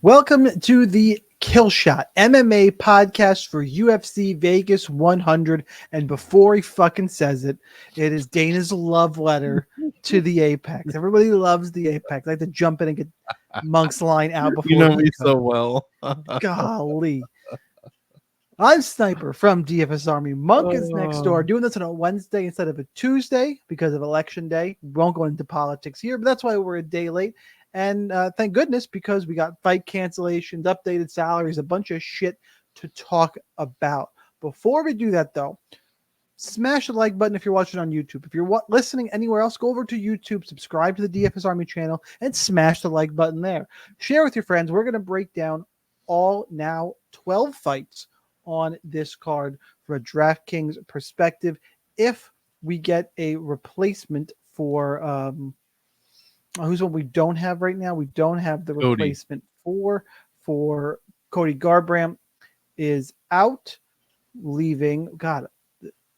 Welcome to the Killshot MMA podcast for UFC Vegas 100. And before he fucking says it, it is Dana's love letter to the Apex. Everybody loves the Apex. I like to jump in and get Monk's line out before You know he me comes. so well. Golly. I'm Sniper from DFS Army. Monk is next door, doing this on a Wednesday instead of a Tuesday because of election day. We won't go into politics here, but that's why we're a day late. And thank goodness, because we got fight cancellations, updated salaries, a bunch of shit to talk about. Before we do that, though, smash the like button if you're watching on YouTube. If you're listening anywhere else, go over to YouTube, subscribe to the DFS Army channel, and smash the like button there. Share with your friends. We're going to break down all now 12 fights on this card from a DraftKings perspective. If we get a replacement for who's what we don't have right now? We don't have the replacement for Cody Garbrandt is out, leaving. God,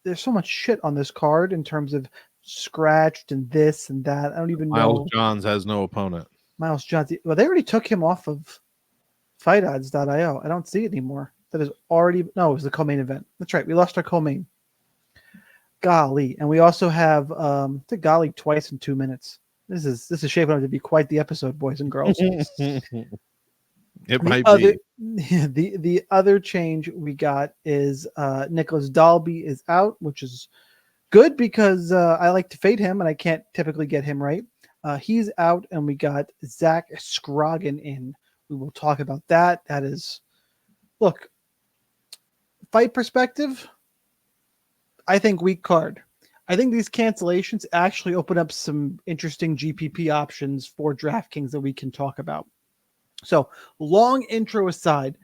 there's so much shit on this card in terms of scratched and this and that. I don't even know. Miles Johns has no opponent. Miles Johns. Well, they already took him off of fightodds.io. I don't see it anymore. That is already it was the co-main event. That's right. We lost our co-main. Golly, and we also have the golly twice in 2 minutes. This is shaping up to be quite the episode, boys and girls. It might be. The other change we got is Nicholas Dalby is out, which is good because I like to fade him and I can't typically get him right. He's out, and we got Zach Scrogin in. We will talk about that. That is, look, fight perspective, I think weak card. I think these cancellations actually open up some interesting GPP options for DraftKings that we can talk about. So, long intro aside,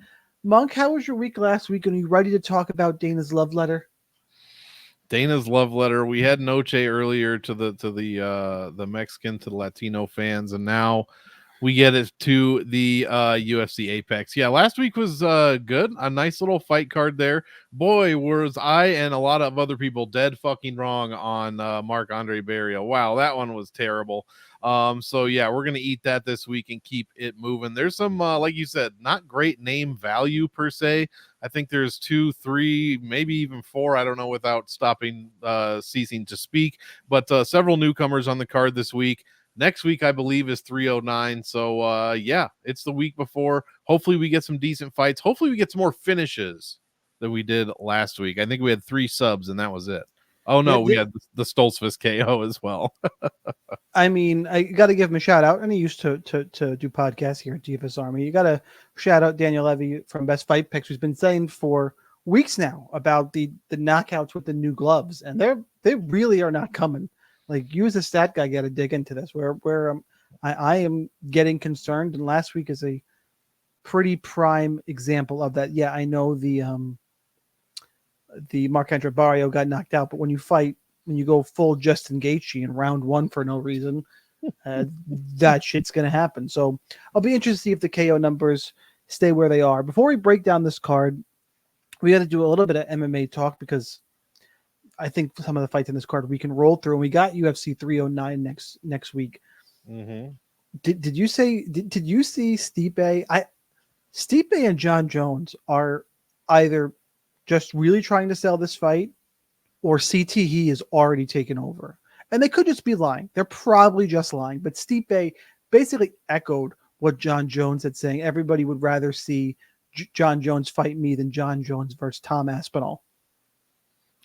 Monk, how was your week last week? And are you ready to talk about Dana's love letter? Dana's love letter. We had Noche earlier to the Mexican, to the Latino fans, and now we get it to the UFC Apex. Yeah, last week was good. A nice little fight card there. Boy, was I and a lot of other people dead fucking wrong on Marc-Andre Barrios. Wow, that one was terrible. So yeah, we're gonna eat that this week and keep it moving. There's some like you said, not great name value per se. I think there's 2, 3, maybe even 4. I don't know without ceasing to speak, but several newcomers on the card this week. Next week, I believe, is 309. So, yeah, it's the week before. Hopefully, we get some decent fights. Hopefully, we get some more finishes than we did last week. I think we had 3 subs, and that was it. Oh, no, we had the Stoltzfus KO as well. I mean, I got to give him a shout out. And he used to do podcasts here at DFS Army. You got to shout out Daniel Levy from Best Fight Picks, who's been saying for weeks now about the knockouts with the new gloves. And they really are not coming. Like, you as a stat guy got to dig into this. Where I am getting concerned, and last week is a pretty prime example of that. Yeah, I know the Marc-Andre Barrios got knocked out, but when you go full Justin Gaethje in round 1 for no reason, that shit's gonna happen. So I'll be interested to see if the KO numbers stay where they are. Before we break down this card, we got to do a little bit of MMA talk because I think some of the fights in this card we can roll through, and we got UFC 309 next week. Mm-hmm. Did you see Stipe? Stipe and John Jones are either just really trying to sell this fight, or CTE is already taken over, and they could just be lying. They're probably just lying. But Stipe basically echoed what John Jones had saying. Everybody would rather see John Jones fight me than John Jones versus Tom Aspinall.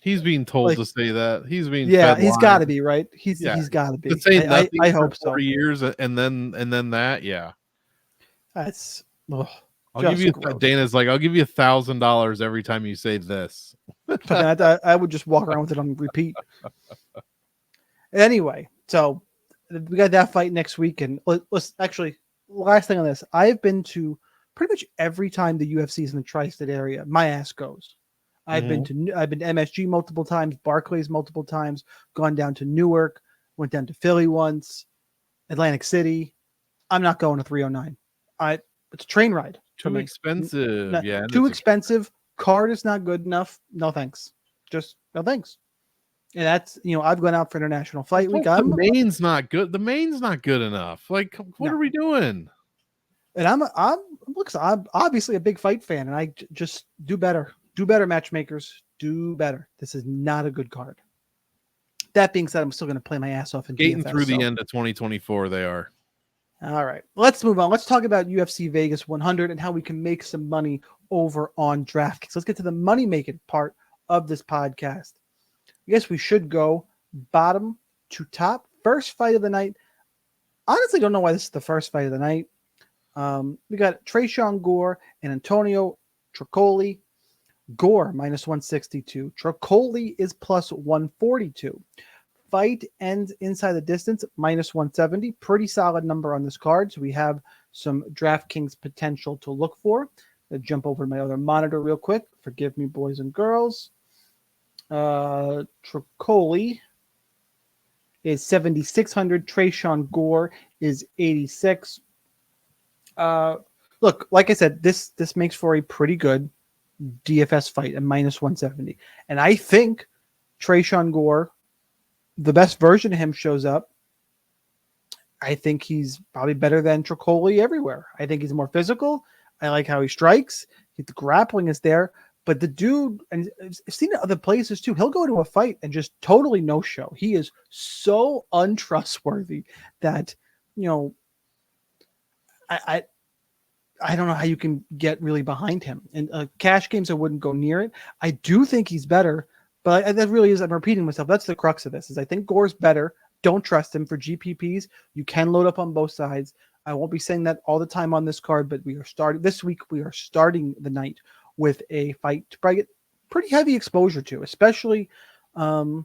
He's being told to say that. He's being he's got to be right. He's got to be. I hope so. 4 years and then that, yeah. That's. I'll give you Dana's like, I'll give you $1,000 every time you say this. I would just walk around with it on repeat. Anyway, so we got that fight next week, and let's actually last thing on this. I've been to pretty much every time the UFC is in the tri-state area. My ass goes. I've been to MSG multiple times, Barclays multiple times, gone down to Newark, went down to Philly once, Atlantic City. I'm not going to 309. It's a train ride. Too expensive. Yeah. Too expensive. Card is not good enough. No thanks. Just no thanks. And that's, I've gone out for International Fight Week. The main's not good. The main's not good enough. Like, what are we doing? And I'm obviously a big fight fan, and I just do better. Do better, matchmakers. Do better. This is not a good card. That being said, I'm still going to play my ass off in Skating DFS, through the end of 2024, they are. All right, let's move on. Let's talk about UFC Vegas 100 and how we can make some money over on DraftKings. Let's get to the money-making part of this podcast. I guess we should go bottom to top. First fight of the night. Honestly, don't know why this is the first fight of the night. We got Tresean Gore and Antonio Tricoli. Gore minus 162. Tricoli is plus 142. Fight ends inside the distance minus 170. Pretty solid number on this card. So we have some DraftKings potential to look for. I'll jump over to my other monitor real quick. Forgive me, boys and girls. Tricoli is 7,600. Tresean Gore is 86. Look, like I said, this makes for a pretty good DFS fight at minus 170. And I think Tresean Gore, the best version of him, shows up. I think he's probably better than Tricoli everywhere. I think he's more physical. I like how he strikes. The grappling is there. But the dude, and I've seen it other places too, he'll go to a fight and just totally no-show. He is so untrustworthy that, you know, I don't know how you can get really behind him. And cash games, I wouldn't go near it. I do think he's better, but that really is, I'm repeating myself. That's the crux of this, is I think Gore's better. Don't trust him for GPPs. You can load up on both sides. I won't be saying that all the time on this card, but this week we are starting the night with a fight to probably get pretty heavy exposure to, especially I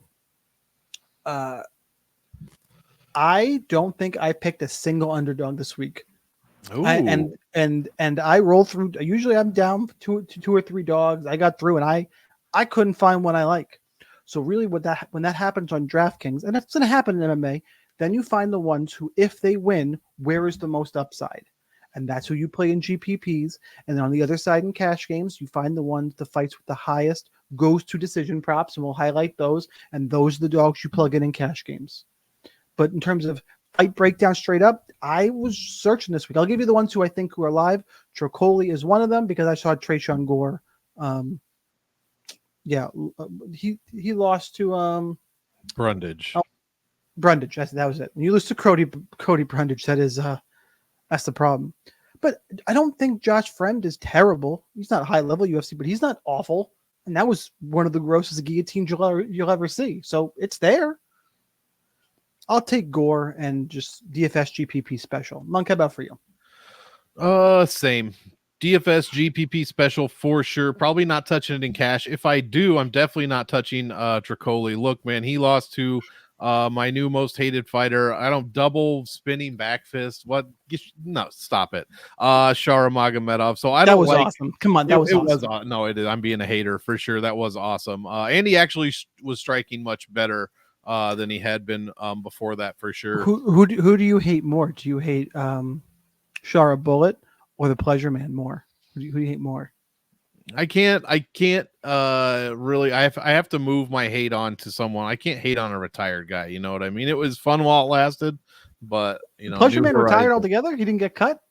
don't think I picked a single underdog this week. And I roll through. Usually I'm down two or three dogs. I got through and I couldn't find one I like. So really when that happens on DraftKings, and that's going to happen in MMA, then you find the ones who, if they win, where is the most upside? And that's who you play in GPPs. And then on the other side in cash games, you find the fights with the highest goes to decision props, and we'll highlight those. And those are the dogs you plug in cash games. But in terms of fight breakdown straight up, I was searching this week. I'll give you the ones who I think who are live. Tricoli is one of them because I saw Tresean Gore. He lost to Brundage. Oh, Brundage. That was it. When you lose to Cody Brundage, that's the problem. But I don't think Josh Friend is terrible. He's not high level UFC, but he's not awful. And that was one of the grossest guillotines you'll ever see. So it's there. I'll take Gore and just DFS GPP special. Monk, how about for you? Same. DFS GPP special for sure. Probably not touching it in cash. If I do, I'm definitely not touching Tricoli. Look, man, he lost to my new most hated fighter. I don't double spinning back fist. What? No, stop it. Shara Magomedov. So that was awesome. Come on, that was awesome. No, it is. I'm being a hater for sure. That was awesome. And he actually was striking much better than he had been before that for sure. Who do you hate more? Do you hate Shara Bullet or the Pleasure Man more? Who do you hate more? I can't really. I have to move my hate on to someone. I can't hate on a retired guy. You know what I mean? It was fun while it lasted, but you know, Pleasure Man retired altogether. He didn't get cut.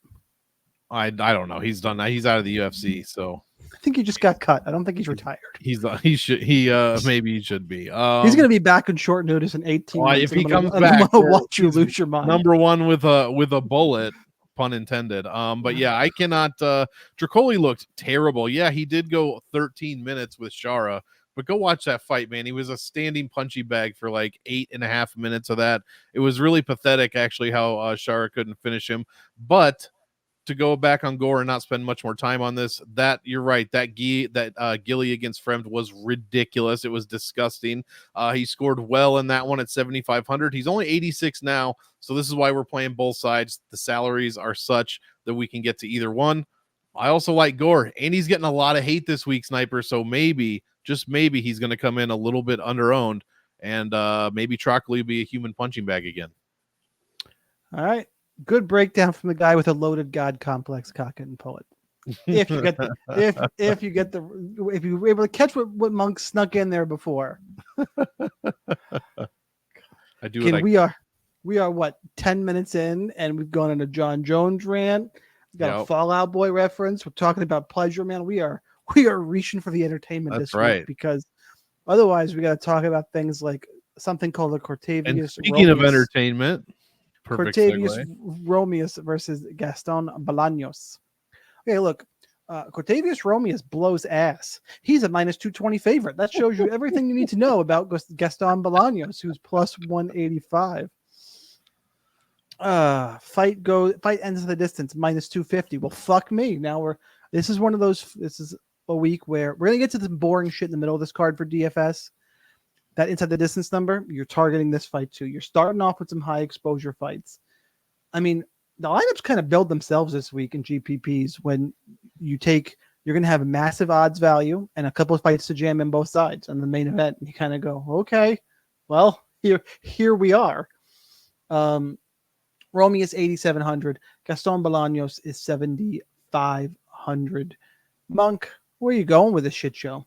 I don't know. He's done that. He's out of the UFC. So I think he just got cut. I don't think he's retired. Maybe he should be. He's going to be back on short notice in 18 months. If he comes back, I'm going to watch you lose your mind. Number one with a bullet. Pun intended. But yeah, I cannot. Tricoli looked terrible. Yeah, he did go 13 minutes with Shara, but go watch that fight, man. He was a standing punchy bag for like 8.5 minutes of that. It was really pathetic, actually, how Shara couldn't finish him. But to go back on Gore and not spend much more time on this, that you're right. That Gilly against Fremd was ridiculous. It was disgusting. He scored well in that one at 7,500. He's only 86 now. So this is why we're playing both sides. The salaries are such that we can get to either one. I also like Gore, and he's getting a lot of hate this week, Sniper. So maybe, just maybe, he's going to come in a little bit under-owned, and maybe Trockley will be a human punching bag again. All right. Good breakdown from the guy with a loaded God complex, cock and pull it. If you get if you were able to catch what Monk snuck in there before. I do. We are what, 10 minutes in, and we've gone on a John Jones rant. We got a Fallout Boy reference. We're talking about pleasure, man. We are reaching for the entertainment this week because otherwise we got to talk about things like something called the Cortavius. And speaking of entertainment, Cortavius Romeus versus Gaston Balanos. Okay, look, Cortavius Romeus blows ass. He's a -220 favorite. That shows you everything you need to know about Gaston Balanos, who's plus 185. Fight ends in the distance, -250. Well, fuck me. Now this is a week where we're gonna get to the boring shit in the middle of this card for DFS. That inside the distance number, you're targeting this fight too. You're starting off with some high exposure fights. I mean, the lineups kind of build themselves this week in GPPs when you're going to have a massive odds value and a couple of fights to jam in both sides on the main event. And you kind of go, okay, well, here we are. Romy is 8,700. Gaston Balanos is 7,500. Monk, where are you going with this shit show?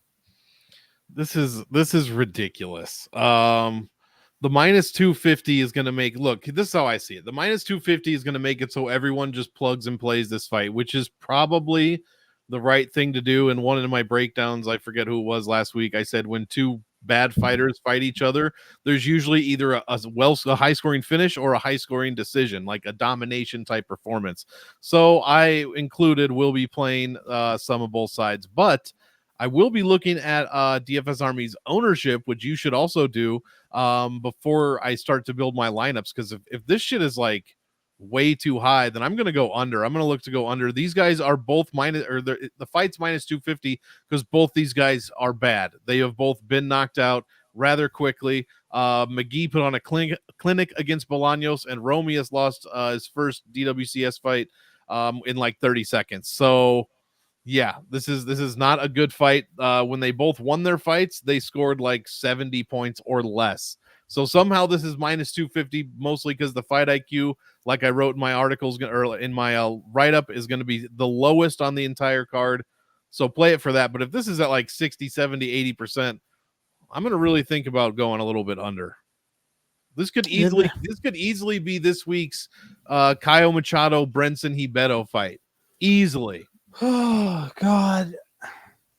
This is ridiculous. The -250 is going to make, look, this is how I see it. The -250 is going to make it so everyone just plugs and plays this fight, which is probably the right thing to do. And one of my breakdowns, I forget who it was last week, I said when two bad fighters fight each other, there's usually either a high scoring finish or a high scoring decision, like a domination type performance. So I will be playing some of both sides, but I will be looking at DFS Army's ownership, which you should also do before I start to build my lineups. Because if this shit is like way too high, then I'm going to go under. I'm going to look to go under. These guys are both the fight's -250 because both these guys are bad. They have both been knocked out rather quickly. McGee put on a clinic against Bolaños, and Romeus lost his first DWCS fight in like 30 seconds. So yeah, this is not a good fight. When they both won their fights, they scored like 70 points or less. So somehow this is -250, mostly because the fight IQ, like I wrote in my articles or in my write-up, is going to be the lowest on the entire card. So play it for that. But if this is at like 60, 70, 80%, I'm going to really think about going a little bit under. This could easily be this week's Caio Machado, Brenson Hibeto fight. Easily. Oh, God.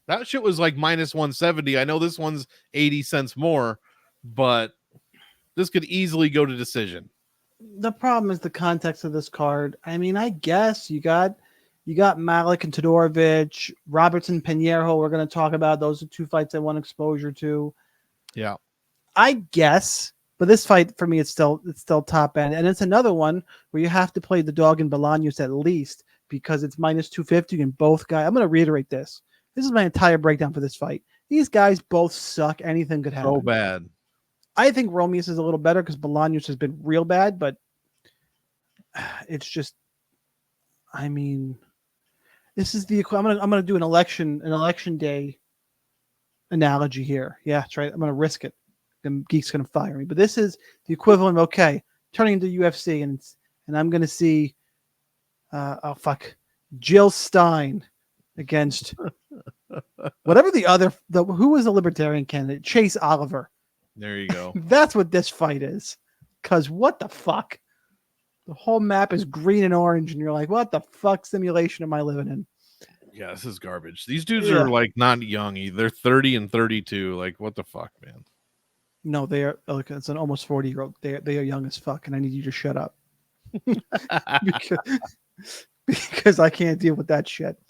That shit was like -170. I know this one's 80 cents more, but this could easily go to decision. The problem is the context of this card. I mean, I guess you got Malik and Todorovich, Robertson, Pinheiro. We're going to talk about. Those are two fights I want exposure to. Yeah. I guess, but this fight for me, it's still top end. And it's another one where you have to play the dog in Bolaños at least, because it's -250 and both guys. I'm going to reiterate this. This is my entire breakdown for this fight. These guys both suck. Anything could happen. So bad. I think Romeus is a little better because Bolaños has been real bad, but it's just, I mean, this is the I'm gonna do an election day analogy here. Yeah, that's right. I'm gonna risk it. The geek's gonna fire me, but this is the equivalent of turning into UFC, and I'm gonna see. Jill Stein against whatever who was the libertarian candidate? Chase Oliver. There you go. That's what this fight is. Because what the fuck? The whole map is green and orange, and you're like, what the fuck simulation am I living in? Yeah, this is garbage. These dudes are like not young either. They're 30 and 32. Like, what the fuck, man? No, they are. Look, it's an almost 40-year-old. They are young as fuck, and I need you to shut up. because I can't deal with that shit.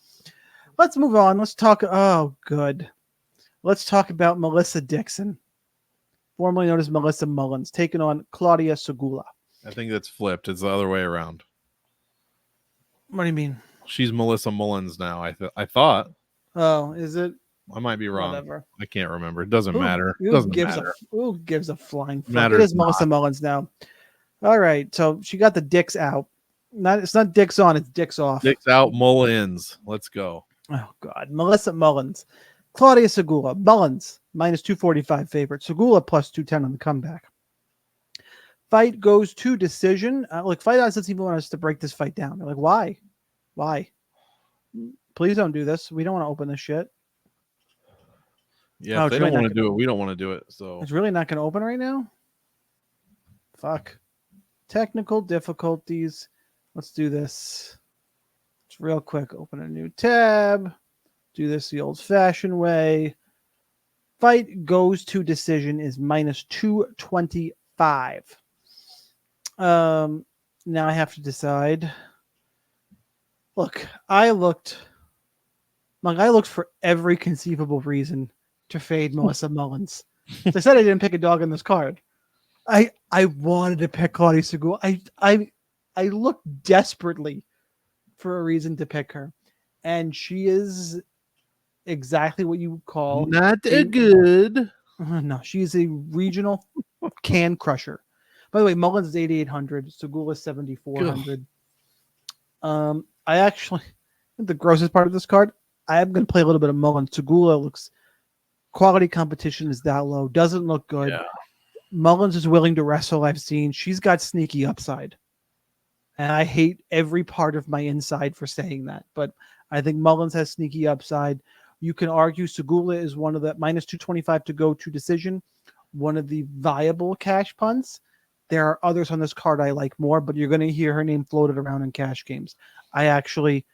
Let's move on. Let's talk. Oh, good. Let's talk about Melissa Dixon, formerly known as Melissa Mullins, taking on Claudia Suula. I think that's flipped. It's the other way around. What do you mean? She's Melissa Mullins now. I thought. Oh, is it? I might be wrong. Whatever. I can't remember. It doesn't matter. Who gives a flying fuck? It is Melissa Mullins now. All right. So she got the dicks out. It's not dicks on, it's dicks off. Dicks out, Mullins. Let's go. Oh, God. Melissa Mullins. Claudia Suula. Mullins, -245 favorite. Suula +210 on the comeback. Fight goes to decision. Fight odds doesn't even want us to break this fight down. They're like, why? Why? Please don't do this. We don't want to open this shit. Yeah, if they don't want to do it, we don't want to do it. So it's really not going to open right now? Fuck. Technical difficulties. Let's do this. It's real quick open a new tab. Do this the old-fashioned way. Fight goes to decision is minus 225. Now I have to decide. Look, I looked for every conceivable reason to fade Melissa Mullins. So I said I didn't pick a dog on this card. I wanted to pick Claudia Segura. I looked desperately for a reason to pick her, and she is exactly what you would call not a good. No, she's a regional can crusher. By the way, Mullins is 8,800, Segula is 7,400. I actually the grossest part of this card. I am going to play a little bit of Mullins. Segula looks quality competition is that low. Doesn't look good. Yeah. Mullins is willing to wrestle. I've seen she's got sneaky upside, and I hate every part of my inside for saying that. But I think Mullins has sneaky upside. You can argue Segula is one of the minus 225 to go to decision, one of the viable cash punts. There are others on this card I like more, but you're going to hear her name floated around in cash games. I actually,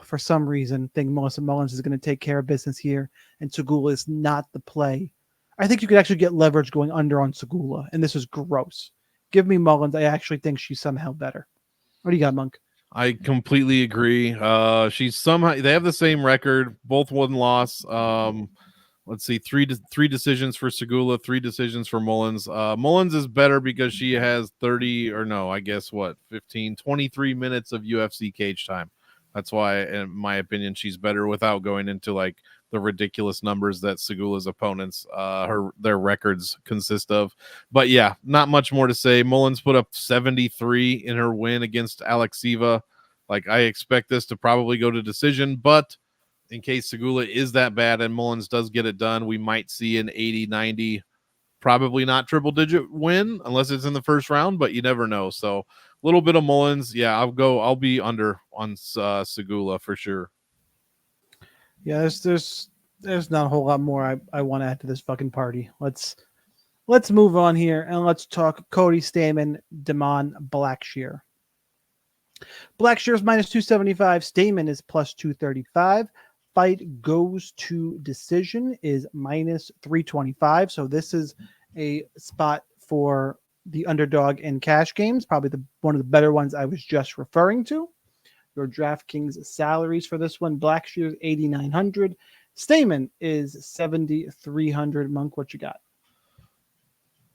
for some reason, think Melissa Mullins is going to take care of business here, and Segula is not the play. I think you could actually get leverage going under on Segula, and this is gross. Give me Mullins. I actually think she's somehow better. What do you got, Monk? I completely agree. She's somehow they have the same record, both 1-loss. Let's see, three decisions for Segula, 3 decisions for Mullins. Mullins is better because she has 23 minutes of UFC cage time. That's why, in my opinion, she's better without going into like the ridiculous numbers that Segula's opponents, their records consist of. But yeah, not much more to say. Mullins put up 73 in her win against Alexieva. Like, I expect this to probably go to decision, but in case Segula is that bad and Mullins does get it done, we might see an 80-90, probably not triple-digit win unless it's in the first round, but you never know. So a little bit of Mullins. Yeah, I'll be under on Segula for sure. Yeah, there's not a whole lot more I want to add to this fucking party. Let's move on here and let's talk Cody Staman, Damon Blackshear. Blackshear is minus 275. Staman is plus 235. Fight goes to decision is minus 325. So this is a spot for the underdog in cash games, probably one of the better ones I was just referring to. Your DraftKings salaries for this one: Blackshear is 8,900. Staman is 7,300. Monk, what you got?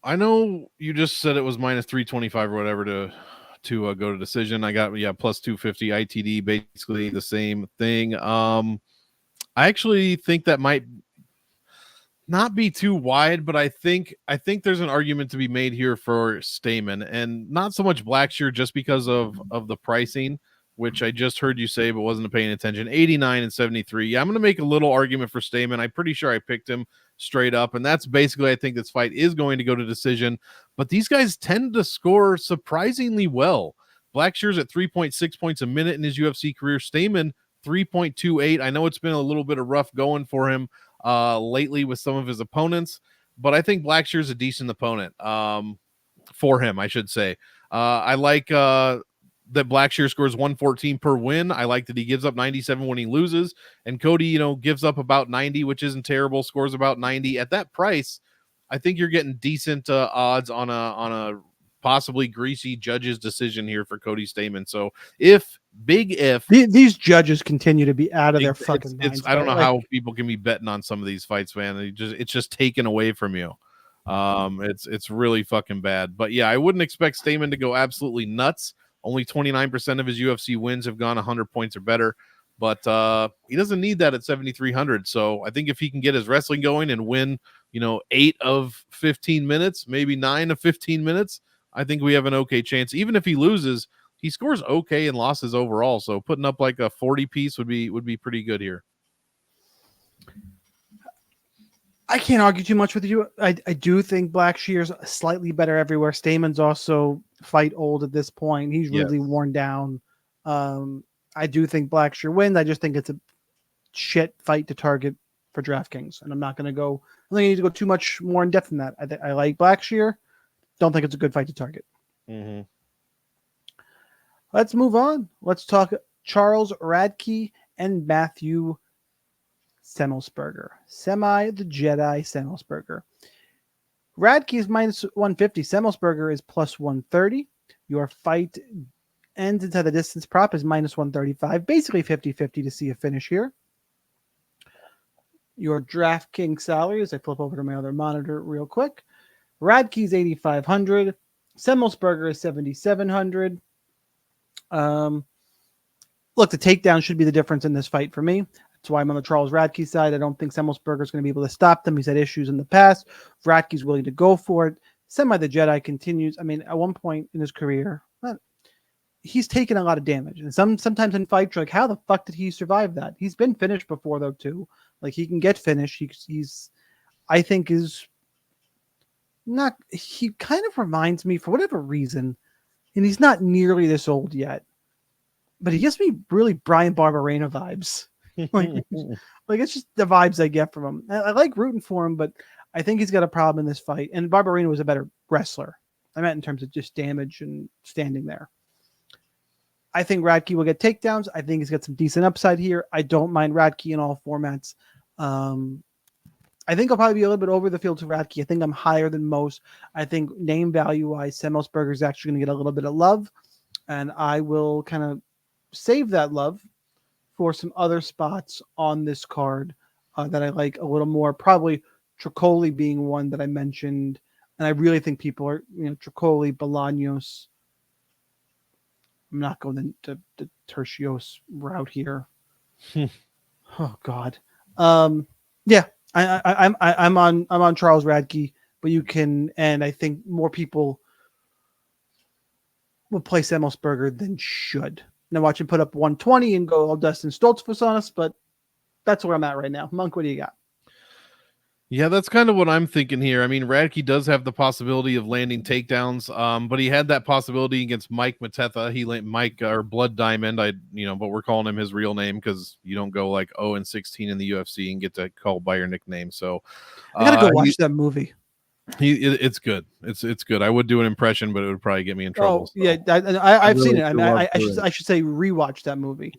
I know you just said it was minus 325 or whatever to go to decision. I got plus 250 ITD, basically the same thing. I actually think that might not be too wide, but I think there's an argument to be made here for Staman, and not so much Blackshear just because of the pricing, which I just heard you say but wasn't paying attention. 89 and 73. Yeah, I'm going to make a little argument for Staman. I'm pretty sure I picked him straight up, and that's basically, I think this fight is going to go to decision, but these guys tend to score surprisingly well. Blackshear's at 3.6 points a minute in his UFC career. Staman 3.28. I know it's been a little bit of rough going for him lately with some of his opponents, but I think Blackshear's a decent opponent for him, I should say. I like that Blackshear scores 114 per win. I like that he gives up 97 when he loses, and Cody, gives up about 90, which isn't terrible, scores about 90. At that price, I think you're getting decent odds on a possibly greasy judge's decision here for Cody Staman. So if these judges continue to be out of their fucking minds. I don't know how people can be betting on some of these fights, man. It's just taken away from you. It's really fucking bad. But yeah, I wouldn't expect Staman to go absolutely nuts. Only 29% of his UFC wins have gone 100 points or better, but he doesn't need that at 7,300. So I think if he can get his wrestling going and win, 8 of 15 minutes, maybe 9 of 15 minutes, I think we have an okay chance. Even if he loses, he scores okay in losses overall. So putting up like a 40 piece would be pretty good here. I can't argue too much with you. I do think Blackshear's slightly better everywhere. Staman's also fight old at this point. He's really worn down. I do think Blackshear wins. I just think it's a shit fight to target for DraftKings. And I'm not going to go, I think I need to go too much more in depth than that. I like Blackshear. Don't think it's a good fight to target. Mm-hmm. Let's move on. Let's talk Charles Radkey and Matthew Semmelsberger. The Jedi Semmelsberger. Radkey is minus 150. Semmelsberger is plus 130. Your fight ends inside the distance prop is minus 135. Basically 50-50 to see a finish here. Your DraftKings salary, as I flip over to my other monitor real quick. Radkey's 8,500. Semmelsberger is 7,700. Look, the takedown should be the difference in this fight for me. That's why I'm on the Charles Radkey side. I don't think Semmelsberger is going to be able to stop them. He's had issues in the past. Radkey's willing to go for it. Semi the Jedi continues. I mean, at one point in his career, he's taken a lot of damage. And sometimes in fights, you're like, how the fuck did he survive that? He's been finished before, though, too. Like, he can get finished. He's I think, is not. He kind of reminds me, for whatever reason, and he's not nearly this old yet, but he gives me really Brian Barberena vibes. like it's just the vibes I get from him. I like rooting for him, but I think he's got a problem in this fight. And Barberena was a better wrestler. I meant in terms of just damage and standing there. I think Radkey will get takedowns. I think he's got some decent upside here. I don't mind Radkey in all formats. I think I'll probably be a little bit over the field to Radkey. I think I'm higher than most. I think name value-wise, Semmelsberger is actually going to get a little bit of love, and I will kind of save that love for some other spots on this card that I like a little more. Probably Tricoli being one that I mentioned, and I really think people are, Tricoli, Balanos. I'm not going to the Tertios route here. Oh God. Yeah, I'm on Charles Radkey, but you can, and I think more people will play Semmelsberger than should. Now watch him put up 120 and go all Dustin Stoltzfus on us, but that's where I'm at right now. Monk, what do you got? Yeah, that's kind of what I'm thinking here. I mean, Radkey does have the possibility of landing takedowns, but he had that possibility against Mike Matetha. He landed Mike or Blood Diamond, but we're calling him his real name because you don't go like 0-16 in the UFC and get to call by your nickname. So I gotta go watch that movie. It's good. It's good. I would do an impression, but it would probably get me in trouble. Oh, yeah, I've really seen it. I mean, I should say rewatch that movie.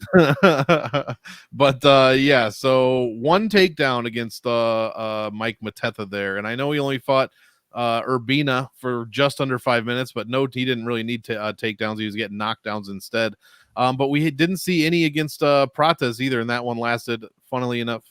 But yeah, so one takedown against Mike Matetha there, and I know he only fought Urbina for just under 5 minutes, but no, he didn't really need takedowns. He was getting knockdowns instead. But we didn't see any against Prates either, and that one lasted, funnily enough,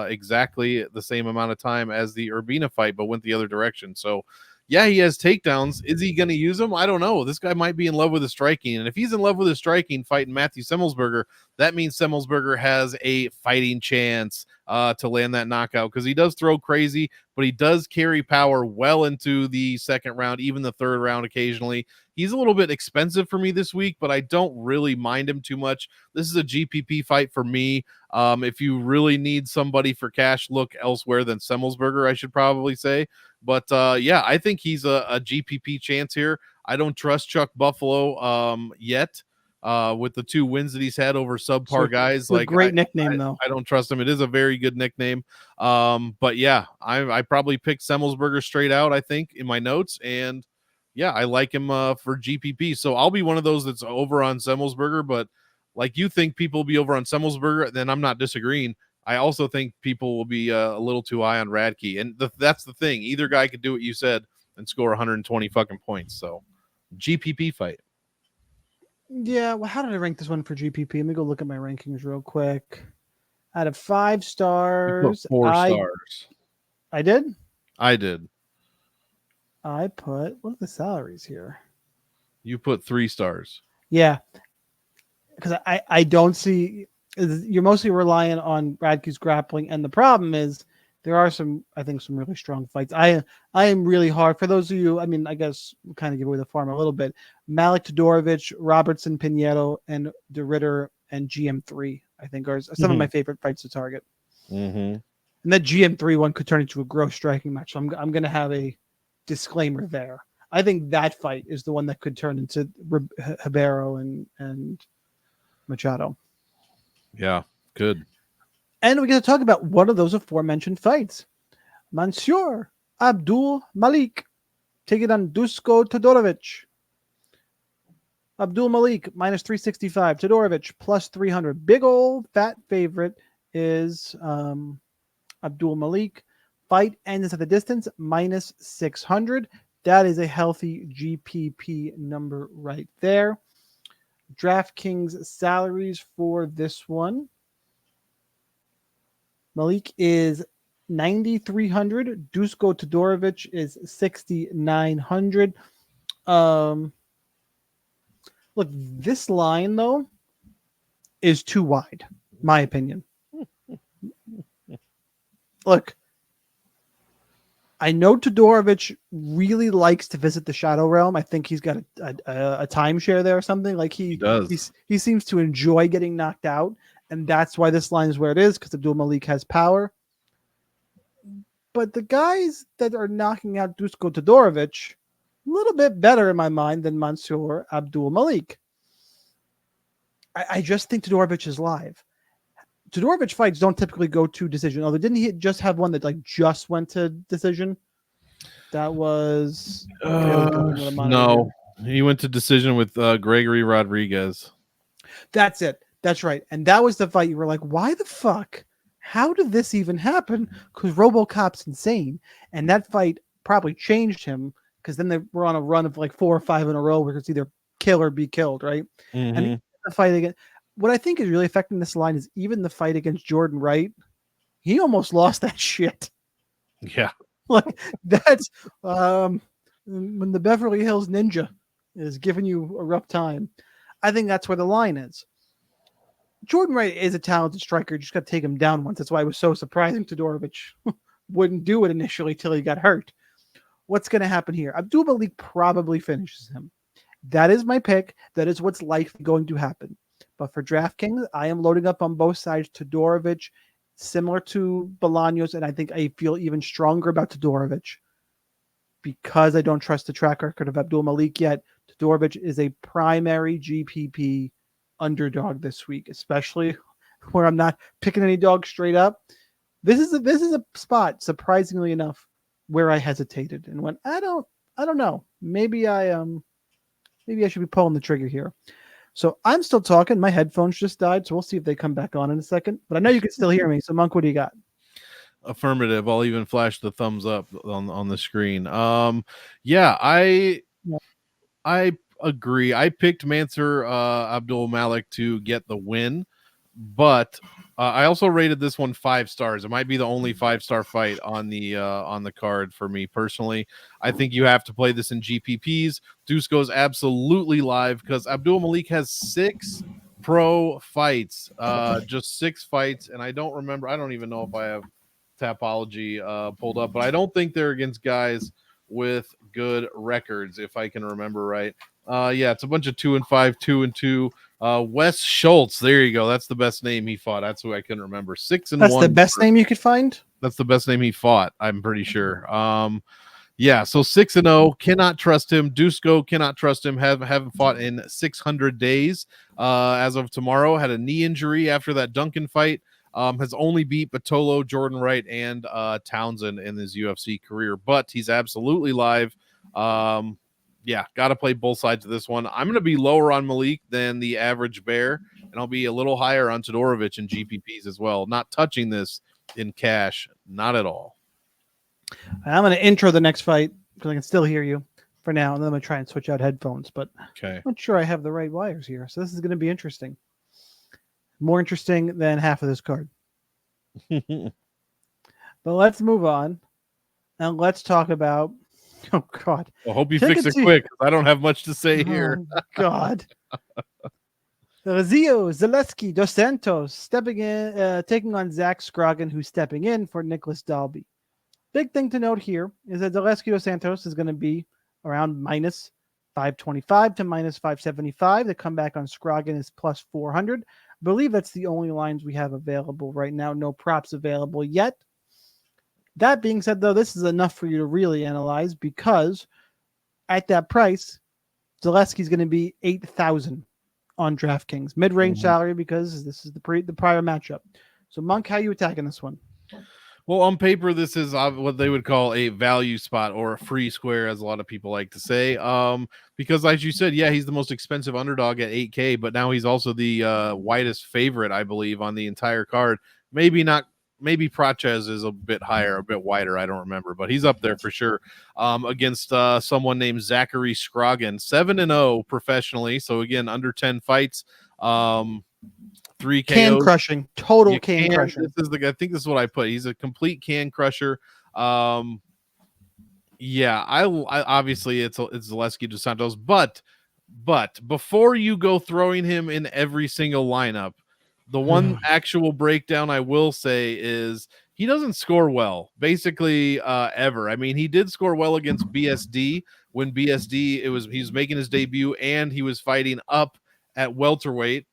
exactly the same amount of time as the Urbina fight, but went the other direction. So, yeah, he has takedowns. Is he going to use them? I don't know. This guy might be in love with his striking, and if he's in love with his striking, fighting Matthew Semmelsberger, that means Semmelsberger has a fighting chance to land that knockout, because he does throw crazy, but he does carry power well into the second round, even the third round occasionally. He's a little bit expensive for me this week, but I don't really mind him too much. This is a GPP fight for me. If you really need somebody for cash, look elsewhere than Semmelsberger, I should probably say. But yeah, I think he's a GPP chance here. I don't trust Chuck Buffalo yet. With the 2 wins that he's had over subpar guys, like great nickname though. I don't trust him. It is a very good nickname. But yeah, I probably picked Semmelsberger straight out, I think, in my notes, and yeah, I like him for GPP. So I'll be one of those that's over on Semmelsberger, but like you think people will be over on Semmelsberger, then I'm not disagreeing. I also think people will be a little too high on Radkey, and that's the thing. Either guy could do what you said and score 120 fucking points. So GPP fight. Yeah, well, how did I rank this one for GPP? Let me go look at my rankings real quick. Out of 5 stars, 4 stars. I did? I did. I put, what are the salaries here? You put 3 stars. Yeah, because I don't see, you're mostly relying on Radkey's grappling, and the problem is there are some really strong fights. I am really hard for those of you. I mean, I guess we'll kind of give away the farm a little bit. Malik Todorovich, Robertson, Pino, and the Ritter and GM3, I think, are some of my favorite fights to target. Mm-hmm. And that GM3 one could turn into a gross striking match. So I'm going to have a disclaimer there. I think that fight is the one that could turn into Ribeiro and Machado. Yeah, good. And we're going to talk about one of those aforementioned fights. Monsieur Abdul Malik taking on Dusko Todorovich. Abdul Malik minus 365. Todorovich plus 300. Big old fat favorite is Abdul Malik. Fight ends at the distance minus 600. That is a healthy GPP number right there. DraftKings salaries for this one. Malik is 9,300. Dusko Todorovich is 6,900. Look, this line though is too wide, my opinion. Look, I know Todorovich really likes to visit the Shadow Realm. I think he's got a timeshare there or something. Like he does. He seems to enjoy getting knocked out, and that's why this line is where it is, because Abdul Malik has power. But the guys that are knocking out Dusko Todorovich, a little bit better in my mind than Mansour Abdul Malik. I just think Todorovich is live. Todorovich fights don't typically go to decision. Although didn't he just have one that like just went to decision? That was no. He went to decision with Gregory Rodriguez. That's it. That's right. And that was the fight you were like, why the fuck? How did this even happen? Because RoboCop's insane. And that fight probably changed him, because then they were on a run of like 4 or 5 in a row where it's either kill or be killed, right? Mm-hmm. And the fight again. What I think is really affecting this line is even the fight against Jordan Wright. He almost lost that shit. Yeah. Like that's when the Beverly Hills Ninja is giving you a rough time. I think that's where the line is. Jordan Wright is a talented striker. You just got to take him down once. That's why it was so surprising Todorovich wouldn't do it initially till he got hurt. What's going to happen here? Abdul Malik probably finishes him. That is my pick. That is what's likely going to happen. But for DraftKings, I am loading up on both sides. Todorovich, similar to Balanos, and I think I feel even stronger about Todorovich because I don't trust the track record of Abdul Malik yet. Todorovich is a primary GPP underdog this week, especially where I'm not picking any dog straight up. This is a spot, surprisingly enough, where I hesitated and went, I don't know. Maybe I should be pulling the trigger here. So I'm still talking. My headphones just died, so we'll see if they come back on in a second. But I know you can still hear me. So Monk, what do you got? Affirmative. I'll even flash the thumbs up on the screen. Yeah, I agree. I picked Mansour Abdul Malik to get the win, but I also rated this one 5 stars. It might be the only 5-star fight on the card for me personally. I think you have to play this in GPPs. Dusko's absolutely live because Abdul Malik has 6 pro fights, just 6 fights, and I don't even know if I have Tapology pulled up, but I don't think they're against guys with good records, if I can remember right. Yeah, it's a bunch of 2-5, 2-2. Wes Schultz, there you go. That's the best name he fought. That's who I couldn't remember. 6-1. That's the best name you could find. That's the best name he fought. I'm pretty sure. Yeah. So 6-0. Cannot trust him. Dusko cannot trust him. Haven't fought in 600 days. As of tomorrow, had a knee injury after that Duncan fight. Has only beat Batolo, Jordan Wright, and Townsend in his UFC career, but he's absolutely live. Yeah, got to play both sides of this one. I'm going to be lower on Malik than the average bear, and I'll be a little higher on Todorovich and GPPs as well. Not touching this in cash, not at all. I'm going to intro the next fight because I can still hear you for now, and then I'm going to try and switch out headphones, but okay. I'm not sure I have the right wires here, so this is going to be interesting. More interesting than half of this card. But let's move on, and let's talk about... Oh, God. I hope you fix it quick. I don't have much to say here. Oh, God. Zio Zaleski dos Santos stepping in, taking on Zach Scrogin, who's stepping in for Nicholas Dalby. Big thing to note here is that Zaleski dos Santos is going to be around minus 525 to minus 575. The comeback on Scrogin is plus 400. I believe that's the only lines we have available right now. No props available yet. That being said, though, this is enough for you to really analyze because at that price, Zaleski's going to be 8,000 on DraftKings. Mid-range salary because this is the prior matchup. So, Monk, how are you attacking this one? Well, on paper, this is what they would call a value spot or a free square, as a lot of people like to say. Because as you said, yeah, he's the most expensive underdog at 8K, but now he's also the widest favorite, I believe, on the entire card. Maybe not. Maybe Prates is a bit higher, a bit wider. I don't remember, but he's up there for sure. Against someone named Zachary Scrogin, 7-0 professionally. So again, under 10 fights. 3 KOs. Can crushing, total can crushing. This is I think this is what I put. He's a complete can crusher. Yeah, I obviously it's Zaleski to Santos, but before you go throwing him in every single lineup, the one actual breakdown I will say is he doesn't score well, basically ever. I mean, he did score well against BSD when BSD he was making his debut and he was fighting up at welterweight.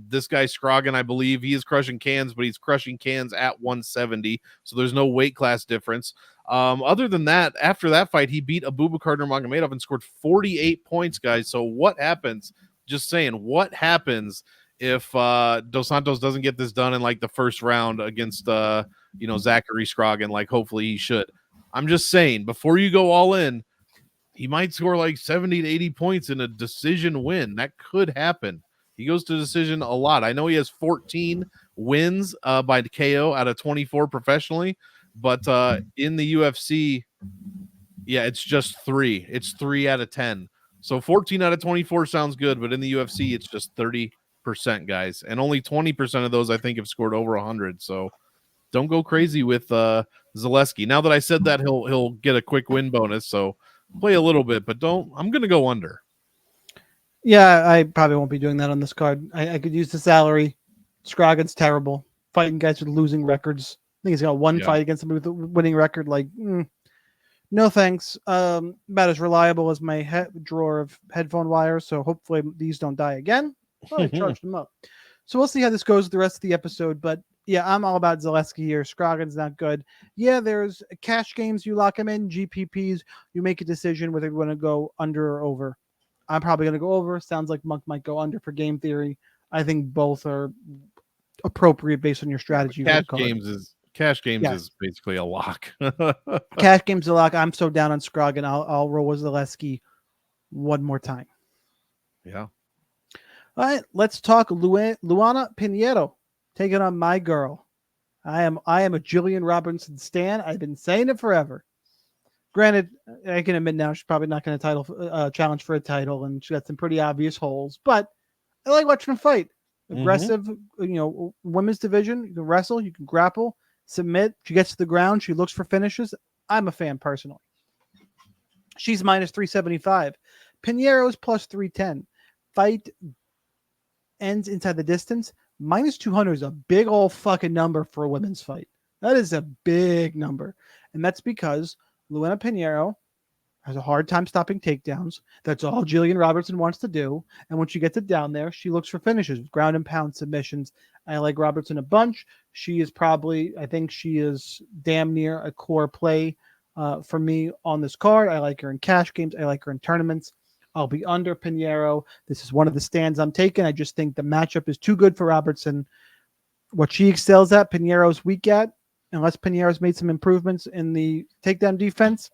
This guy Scrogin, I believe, he is crushing cans, but he's crushing cans at 170, so there's no weight class difference. Other than that, after that fight, he beat Abubakar Nurmagomedov and scored 48 points, guys. So what happens? Just saying, what happens if Dos Santos doesn't get this done in like the first round against Zachary Scrogin, like hopefully he should? I'm just saying, before you go all in, he might score like 70 to 80 points in a decision win. That could happen. He goes to decision a lot. I know he has 14 wins by KO out of 24 professionally, but in the UFC, yeah, it's just 3. It's 3 out of 10. So 14 out of 24 sounds good, but in the UFC, it's just 30%, guys. And only 20% of those, I think, have scored over 100. So don't go crazy with Zaleski. Now that I said that, he'll get a quick win bonus, so play a little bit, but don't. I'm going to go under. Yeah, I probably won't be doing that on this card. I could use the salary. Scrogin's terrible. Fighting guys with losing records. I think he's got one fight against somebody with a winning record. Like, no thanks. About as reliable as my drawer of headphone wires, so hopefully these don't die again. Oh, I charged them up. So we'll see how this goes with the rest of the episode, but yeah, I'm all about Zaleski here. Scrogin's not good. Yeah, there's cash games. You lock him in. GPPs. You make a decision whether you want to go under or over. I'm probably going to go over. Sounds like Monk might go under for game theory. I think both are appropriate based on your strategy. Cash games is basically a lock. Cash games a lock. I'm so down on Scrogin. I'll roll with Zaleski one more time. Yeah. All right, let's talk Luana Pinheiro taking on my girl. I am a Jillian Robertson stan. I've been saying it forever. Granted, I can admit now she's probably not going to challenge for a title, and she got some pretty obvious holes. But I like watching her fight. Aggressive, women's division. You can wrestle, you can grapple, submit. She gets to the ground. She looks for finishes. I'm a fan personally. She's minus 375. Pinheiro's plus 310. Fight ends inside the distance. Minus 200 is a big old fucking number for a women's fight. That is a big number. And that's because Luana Pinheiro has a hard time stopping takedowns. That's all Jillian Robertson wants to do. And when she gets it down there, she looks for finishes, ground and pound submissions. I like Robertson a bunch. I think she is damn near a core play for me on this card. I like her in cash games. I like her in tournaments. I'll be under Pinheiro. This is one of the stands I'm taking. I just think the matchup is too good for Robertson. What she excels at, Pinheiro's weak at. Unless Pinheiro's made some improvements in the takedown defense,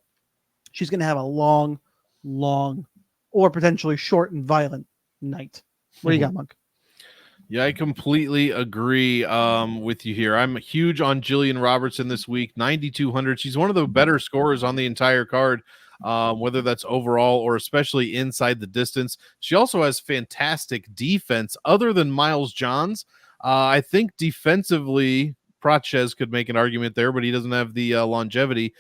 she's going to have a long, or potentially short and violent night. What do you got, Monk? Yeah, I completely agree with you here. I'm huge on Jillian Robertson this week, 9,200. She's one of the better scorers on the entire card, whether that's overall or especially inside the distance. She also has fantastic defense other than Miles Johns. I think defensively, Prates could make an argument there, but he doesn't have the longevity.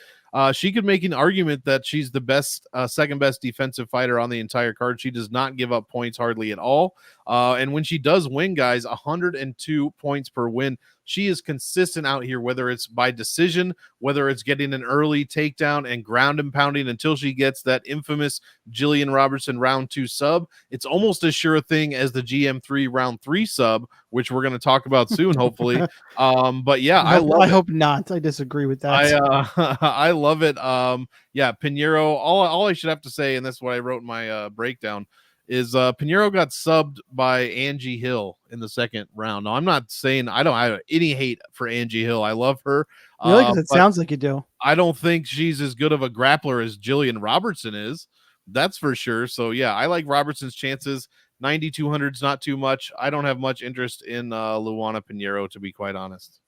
She could make an argument that she's the best, second best defensive fighter on the entire card. She does not give up points hardly at all. And when she does win, guys, 102 points per win. She is consistent out here, whether it's by decision, whether it's getting an early takedown and ground and pounding until she gets that infamous Jillian Robertson round 2 sub. It's almost as sure a thing as the GM3 round 3 sub, which we're going to talk about soon, hopefully. But yeah, I hope not. I disagree with that. I love it. Yeah, Pinheiro, all I should have to say, and that's what I wrote in my breakdown, is Pinheiro got subbed by Angie Hill in the second round. Now, I'm not saying I don't have any hate for Angie Hill. I love her. Really? Because it sounds like you do. I don't think she's as good of a grappler as Jillian Robertson is. That's for sure. So, yeah, I like Robertson's chances. 9,200 is not too much. I don't have much interest in Luana Pinheiro, to be quite honest.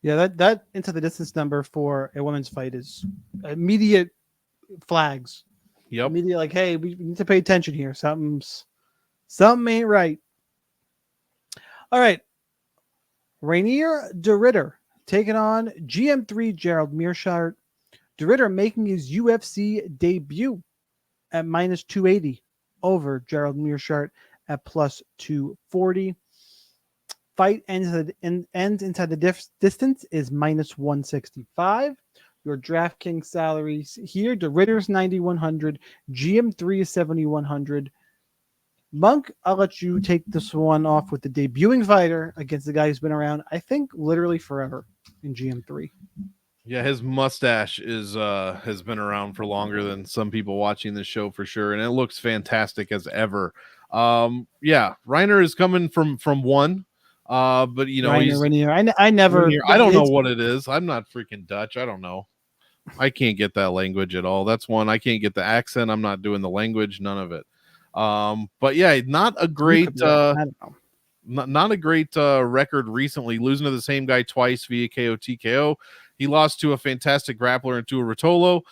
Yeah, that into the distance number for a women's fight is immediate flags. Yep. Immediate, like, hey, we need to pay attention here. Something ain't right. All right. Rainier de Ritter taking on GM3 Gerald Mearshart. De Ritter making his UFC debut at minus 280 over Gerald Mearshart at plus 240. Fight ends inside the distance is minus 165. Your DraftKings salaries here: De Ritter's 9,100, GM3 is 7,100. Monk, I'll let you take this one off with the debuting fighter against the guy who's been around, I think, literally forever in GM3. Yeah, his mustache has been around for longer than some people watching this show for sure, and it looks fantastic as ever. Yeah, Reiner is coming from one. But you know, Rainier. I never. Rainier, I don't know what it is. I'm not freaking Dutch. I don't know. I can't get that language at all. That's one. I can't get the accent. I'm not doing the language. None of it. But yeah, not a great. Not a great record recently. Losing to the same guy twice via KO TKO. He lost to a fantastic grappler and to a Rotolo.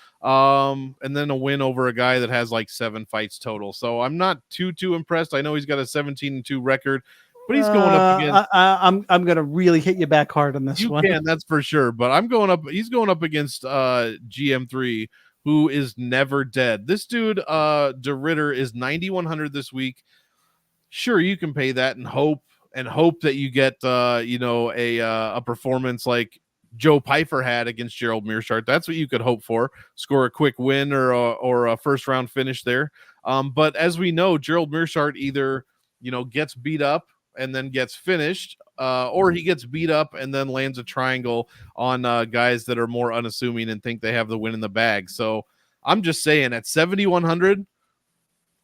And then a win over a guy that has like 7 fights total. So I'm not too impressed. I know he's got a 17-2 record. But he's going up against. I'm gonna really hit you back hard on this one. You can, that's for sure. But I'm going up. He's going up against GM3, who is never dead. This dude, De Ritter, is 9,100 this week. Sure, you can pay that and hope that you get a performance like Joe Pyfer had against Gerald Mearshart. That's what you could hope for. Score a quick win or a first round finish there. But as we know, Gerald Mearshart either gets beat up and then gets finished, or he gets beat up and then lands a triangle on guys that are more unassuming and think they have the win in the bag. So I'm just saying, at 7,100,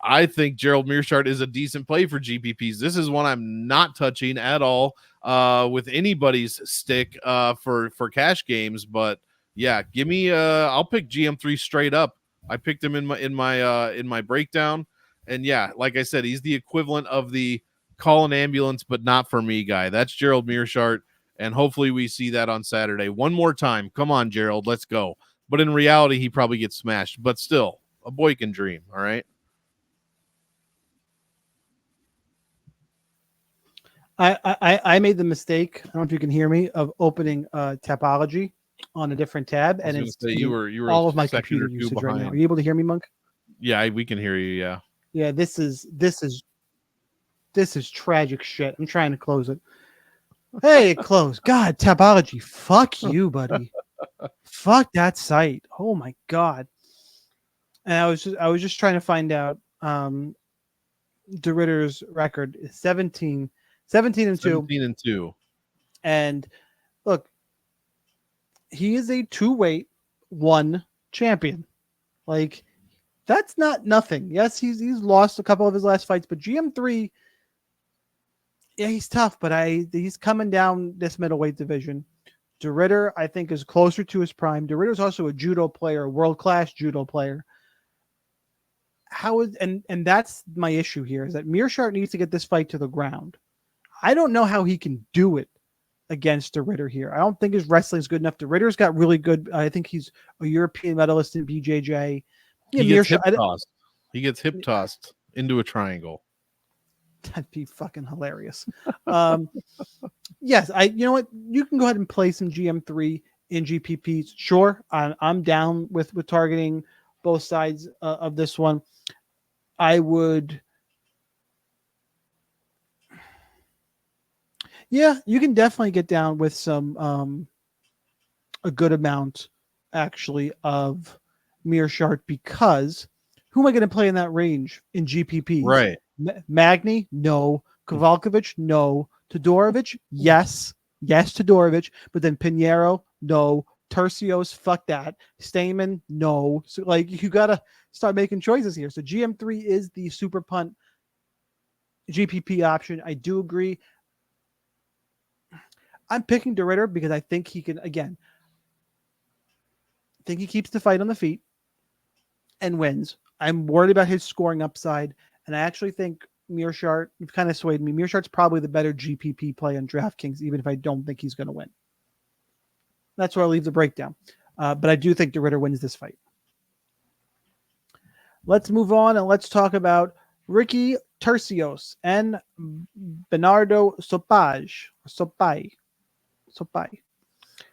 I think Gerald Mearshart is a decent play for GPPs. This is one I'm not touching at all with anybody's stick for cash games. But yeah, give me I'll pick GM3 straight up. I picked him in my breakdown, and yeah, like I said, he's the equivalent of the call an ambulance, but not for me guy. That's Gerald Mearshart, and hopefully we see that on Saturday. One more time. Come on, Gerald, let's go. But in reality, he probably gets smashed. But still, a boy can dream, all right? I made the mistake, I don't know if you can hear me, of opening Tapology on a different tab, and it's you were all of my computer usage behind. Right now. Are you able to hear me, Monk? Yeah, we can hear you, yeah. Yeah, this is tragic shit. I'm trying to close it. Hey, it closed. God, Tapology. Fuck you, buddy. Fuck that site. Oh my God. And I was just trying to find out De Ritter's record is 17 and 2. And look, he is a 2-weight 1 champion. Like, that's not nothing. Yes, he's lost a couple of his last fights, but GM3, yeah, he's tough, but he's coming down this middleweight division. De Ritter, I think, is closer to his prime. De Ritter's also a judo player, a world-class judo player. And that's my issue here, is that Mearshart needs to get this fight to the ground. I don't know how he can do it against De Ritter here. I don't think his wrestling is good enough. De Ritter's got really good. I think he's a European medalist in BJJ. Yeah, he gets hip tossed. He gets hip tossed into a triangle. That'd be fucking hilarious. Yes, you know what? You can go ahead and play some GM3 in GPPs. Sure, I'm down with targeting both sides of this one. I would. Yeah, you can definitely get down with some a good amount actually of Mearshart, because who am I going to play in that range in GPPs? Right. Magny, no. Kovalkov, no. Todorovich, yes. Yes, Todorovich. But then Pinheiro, no. Tercios, fuck that. Staman, no. So like you gotta start making choices here. So GM3 is the super punt GPP option. I do agree. I'm picking the Ritter because I think he can, again, think he keeps the fight on the feet and wins. I'm worried about his scoring upside, and I actually think Mearshart, you've kind of swayed me. Mearshart's probably the better GPP play on DraftKings, even if I don't think he's going to win. That's where I'll leave the breakdown. But I do think the Ritter wins this fight. Let's move on and let's talk about Ricky Tercios and Bernardo Sopai.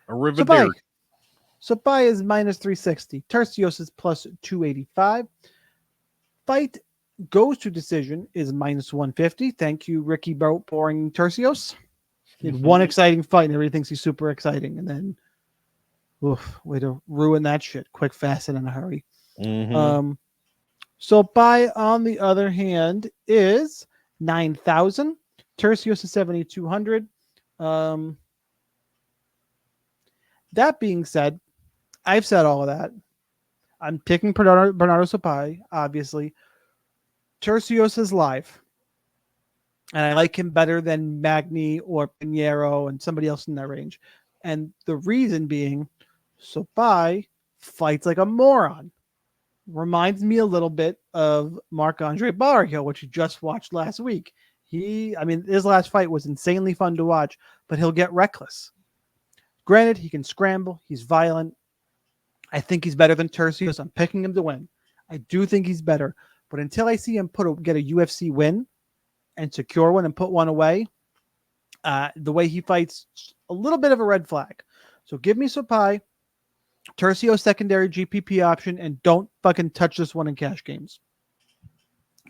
Arrivederci. Sopai is minus 360. Tercios is plus 285. Fight goes to decision is minus 150. Thank you, Ricky Boring Tercios. He had one exciting fight and everybody thinks he's super exciting. And then, way to ruin that shit quick, fast, and in a hurry. Sopai, on the other hand, is 9,000. Tercios is 7,200. That being said, I've said all of that. I'm picking Bernardo Sopai, obviously. Tercios is live. And I like him better than Magny or Pinheiro and somebody else in that range. And the reason being, Sopai fights like a moron. Reminds me a little bit of Marc-Andre Barrio, which you just watched last week. His last fight was insanely fun to watch, but he'll get reckless. Granted, he can scramble. He's violent. I think he's better than Tercios. I'm picking him to win. I do think he's better. But until I see him get a UFC win and secure one and put one away, the way he fights, a little bit of a red flag. So give me Sopai, Tercios secondary GPP option, and don't fucking touch this one in cash games.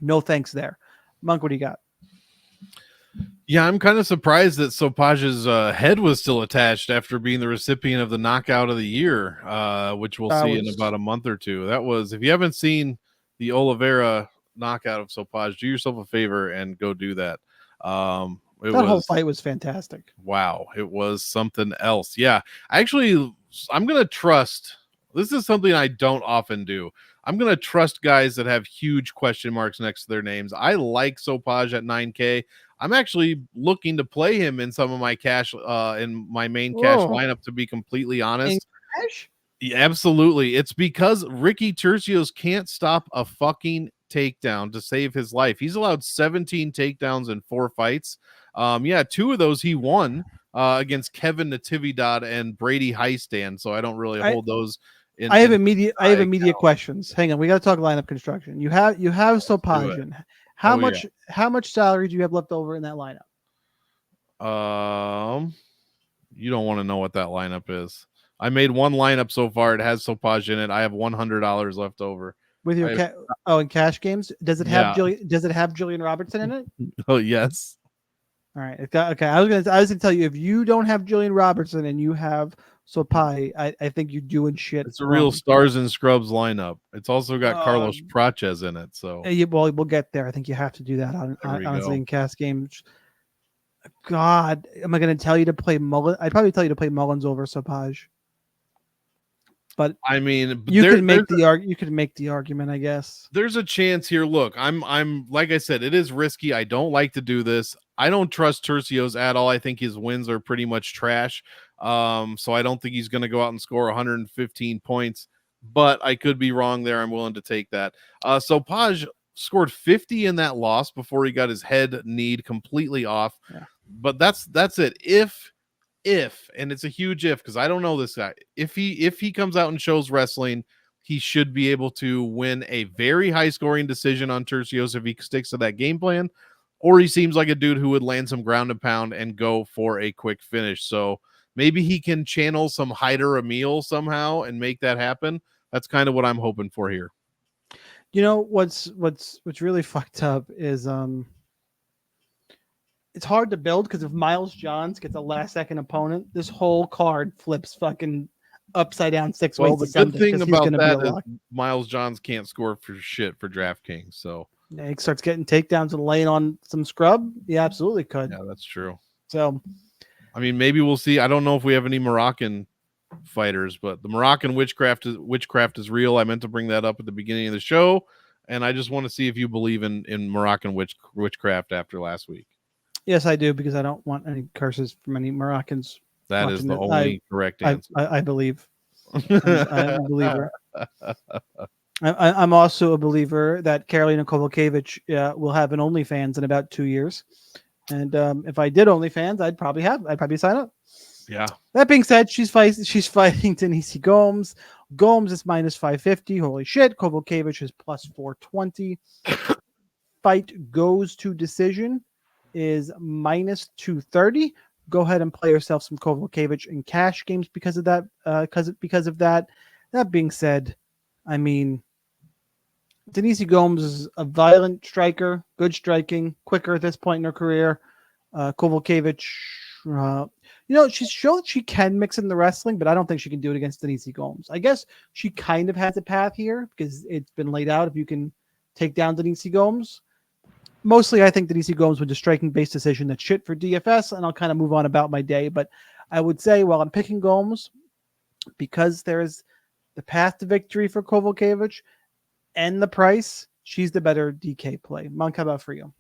No thanks there. Monk, what do you got? Yeah, I'm kind of surprised that Sopaj's head was still attached after being the recipient of the knockout of the year, which we'll see in about a month or two. That was, if you haven't seen the Oliveira knockout of Sopaj, do yourself a favor and go do that. That whole fight was fantastic. Wow, it was something else. Yeah, actually, I'm going to trust. This is something I don't often do. I'm going to trust guys that have huge question marks next to their names. I like Sopaj at 9K. I'm actually looking to play him in some of my cash, in my main cash lineup, to be completely honest. Yeah, absolutely. It's because Ricky Tercios can't stop a fucking takedown to save his life. He's allowed 17 takedowns in 4 fights. 2 of those he won against Kevin Natividad and Brady Highstand. So I don't really hold those. I have immediate questions. Hang on, we got to talk lineup construction. You have Sopajan. How much salary do you have left over in that lineup? You don't want to know what that lineup is. I made one lineup so far. It has Sopaj in it. I have $100 left over. With your in cash games, does it have Julian Robertson in it? Oh yes. All right. Okay. I was gonna tell you, if you don't have Julian Robertson and you have Sopai, I think you're doing shit. It's a real stars and scrubs lineup. It's also got Carlos Prates in it. So we'll get there. I think you have to do that honestly in cash games. God, am I going to tell you to play Mullins? I'd probably tell you to play Mullins over Sopai. But I mean, you could make the argument, I guess. There's a chance here. Look, I'm like I said, it is risky. I don't like to do this. I don't trust Tercios at all. I think his wins are pretty much trash. So I don't think he's going to go out and score 115 points. But I could be wrong there. I'm willing to take that. Sopaj scored 50 in that loss before he got his head kneed completely off. Yeah. But that's it. If and it's a huge if, because I don't know this guy, if he comes out and shows wrestling, he should be able to win a very high scoring decision on Tercios if he sticks to that game plan, or he seems like a dude who would land some ground and pound and go for a quick finish. So maybe he can channel some Hyder Emil somehow and make that happen. That's kind of what I'm hoping for here. You know what's really fucked up is it's hard to build because if Miles Johns gets a last-second opponent, this whole card flips fucking upside down 6 ways. Well, the good thing about that is Miles Johns can't score for shit for DraftKings. So yeah, he starts getting takedowns and laying on some scrub. He absolutely could. Yeah, that's true. So, I mean, maybe we'll see. I don't know if we have any Moroccan fighters, but the Moroccan witchcraft is real. I meant to bring that up at the beginning of the show, and I just want to see if you believe in Moroccan witchcraft after last week. Yes, I do, because I don't want any curses from any Moroccans. That is the only correct answer. I believe. I'm a believer. I'm also a believer that Karolina Kovalkov will have an OnlyFans in about 2 years. And if I did OnlyFans, I'd probably sign up. Yeah. That being said, she's fighting Denise Gomes. Gomes is minus 550. Holy shit. Kovalkov is plus 420. Fight goes to decision is minus 230. Go ahead and play yourself some Kovalkov in cash games because of that. Because of that. That being said, I mean, Denise Gomes is a violent striker, good striking, quicker at this point in her career. Kovalkov, she's shown she can mix in the wrestling, but I don't think she can do it against Denise Gomes. I guess she kind of has a path here because it's been laid out if you can take down Denise Gomes. Mostly, I think Denise Gomes with a striking-based decision that's shit for DFS, and I'll kind of move on about my day. But I would say, while I'm picking Gomes, because there's the path to victory for Kovalkov and the price, she's the better DK play. Monk, how about for you?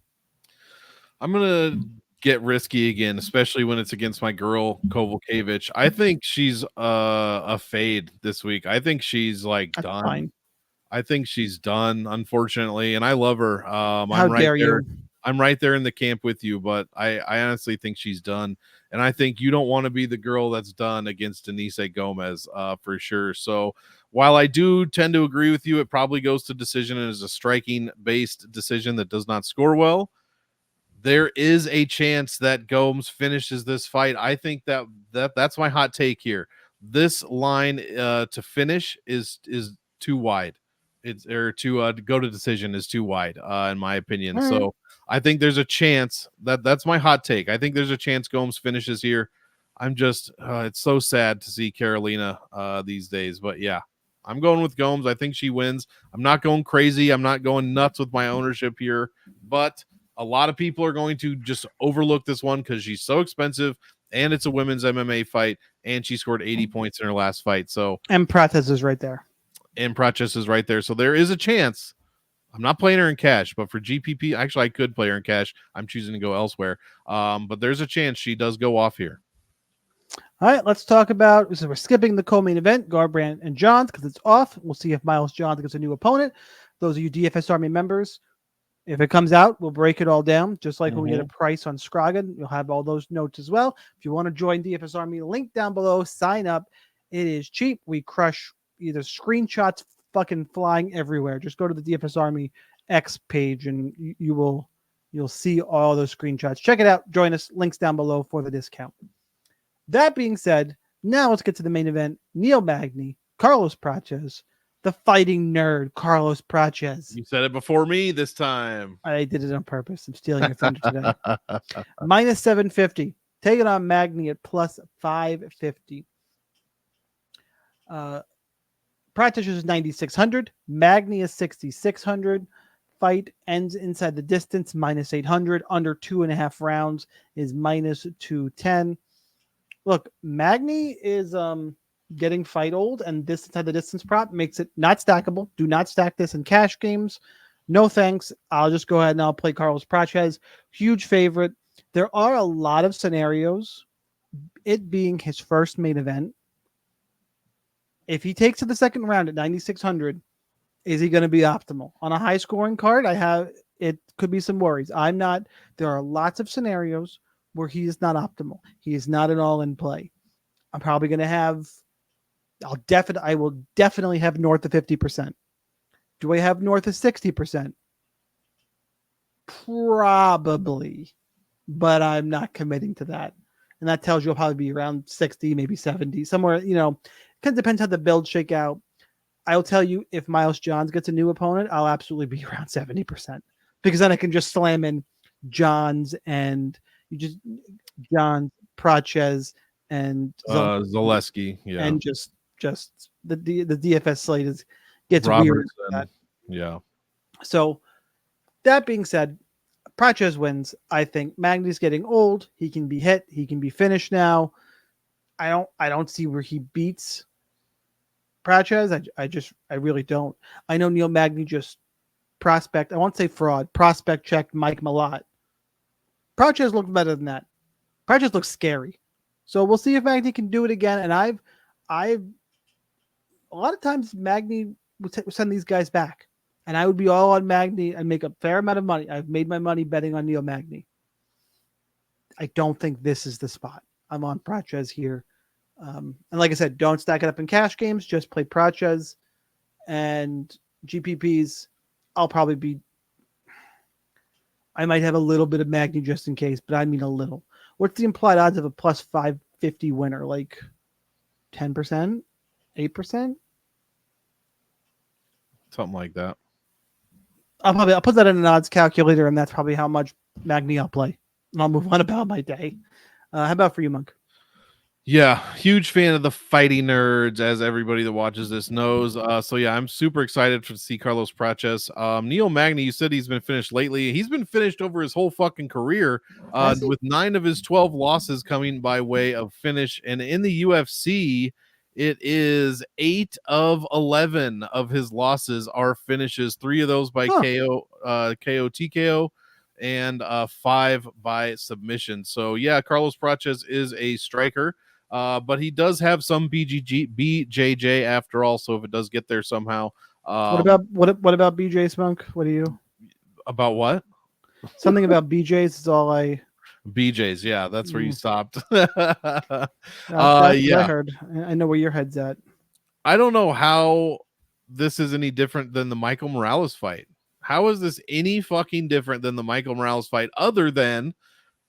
I'm going to get risky again, especially when it's against my girl, Kovalkov. I think she's a fade this week. I think she's like That's done. fine. I think she's done, unfortunately, and I love her. How I'm right dare there. you? I'm right there in the camp with you, but I honestly think she's done. And I think you don't want to be the girl that's done against Denise Gomes for sure. So while I do tend to agree with you, it probably goes to decision and is a striking-based decision that does not score well. There is a chance that Gomes finishes this fight. I think that's my hot take here. This line to finish is too wide. It's or to go to decision is too wide, in my opinion. All right. So I think there's a chance that's my hot take. I think there's a chance Gomes finishes here. I'm just it's so sad to see Karolina these days, but yeah, I'm going with Gomes. I think she wins. I'm not going crazy. I'm not going nuts with my ownership here, but a lot of people are going to just overlook this one because she's so expensive and it's a women's MMA fight and she scored 80 points in her last fight. So And Prates is right there. And Prates is right there. So there is a chance. I'm not playing her in cash, but for GPP, actually, I could play her in cash. I'm choosing to go elsewhere. But there's a chance she does go off here. All right, let's talk about. So we're skipping the co-main event, Garbrandt and Johns, because it's off. We'll see if Miles Johns gets a new opponent. Those of you DFS Army members, if it comes out, we'll break it all down. Just like when we get a price on scrogin, you'll have all those notes as well. If you want to join DFS Army, link down below. Sign up. It is cheap. We crush either screenshots fucking flying everywhere. Just go to the DFS Army X page and you'll see all those screenshots. Check it out. Join us. Links down below for the discount. That being said, now let's get to the main event. Neil Magny, Carlos Prates, the fighting nerd, Carlos Prates. You said it before me this time. I did it on purpose. I'm stealing your thunder today. Minus 750. Take it on Magny at plus 550. Prates is 9,600. Magny is 6,600. Fight ends inside the distance, minus 800. Under 2.5 rounds is minus 210. Look, Magny is getting fight old, and this inside the distance prop makes it not stackable. Do not stack this in cash games. No thanks. I'll just go ahead and I'll play Carlos Prates. Huge favorite. There are a lot of scenarios, it being his first main event. If he takes to the second round at 9,600, is he going to be optimal? On a high scoring card, it could be some worries. There are lots of scenarios where he is not optimal. He is not an all-in play. I'm probably going to have, I will definitely have north of 50%. Do I have north of 60%? Probably, but I'm not committing to that. And that tells you I'll probably be around 60, maybe 70, somewhere, it depends how the builds shake out. I'll tell you, if Miles Johns gets a new opponent, I'll absolutely be around 70% because then I can just slam in Johns and Johns, Prates, and Zaleski, yeah, and just the DFS slate gets Robertson. Weird. Yeah. So that being said, Prates wins. I think Magny's getting old. He can be hit. He can be finished now. I don't see where he beats Prates. I really don't. I know Neil Magny just prospect. I won't say fraud. Prospect checked Mike Malott. Prates looks better than that. Prates looks scary. So we'll see if Magny can do it again. And I've a lot of times Magny would send these guys back, and I would be all on Magny and make a fair amount of money. I've made my money betting on Neil Magny. I don't think this is the spot. I'm on Prates here. And like I said, don't stack it up in cash games. Just play Prates and GPPs. I might have a little bit of Magny just in case, but I mean a little. What's the implied odds of a plus 550 winner? Like 10%? 8%? Something like that. I'll put that in an odds calculator, and that's probably how much Magny I'll play. And I'll move on about my day. How about for you, Monk? Yeah, huge fan of the fighting nerds, as everybody that watches this knows. So yeah, I'm super excited to see Carlos Prates. Neil Magny, you said he's been finished lately. He's been finished over his whole fucking career, with 9 of his 12 losses coming by way of finish. And in the UFC, it is 8 of 11 of his losses are finishes. 3 of those by KO, TKO, and 5 by submission. So yeah, Carlos Prates is a striker. But he does have some BJJ after all. So if it does get there somehow, what about BJ Spunk? What do you about what? Something about BJs is all I. BJs, yeah, that's where you stopped. Yeah, I heard. I know where your head's at. I don't know how this is any different than the Michael Morales fight. How is this any fucking different than the Michael Morales fight, other than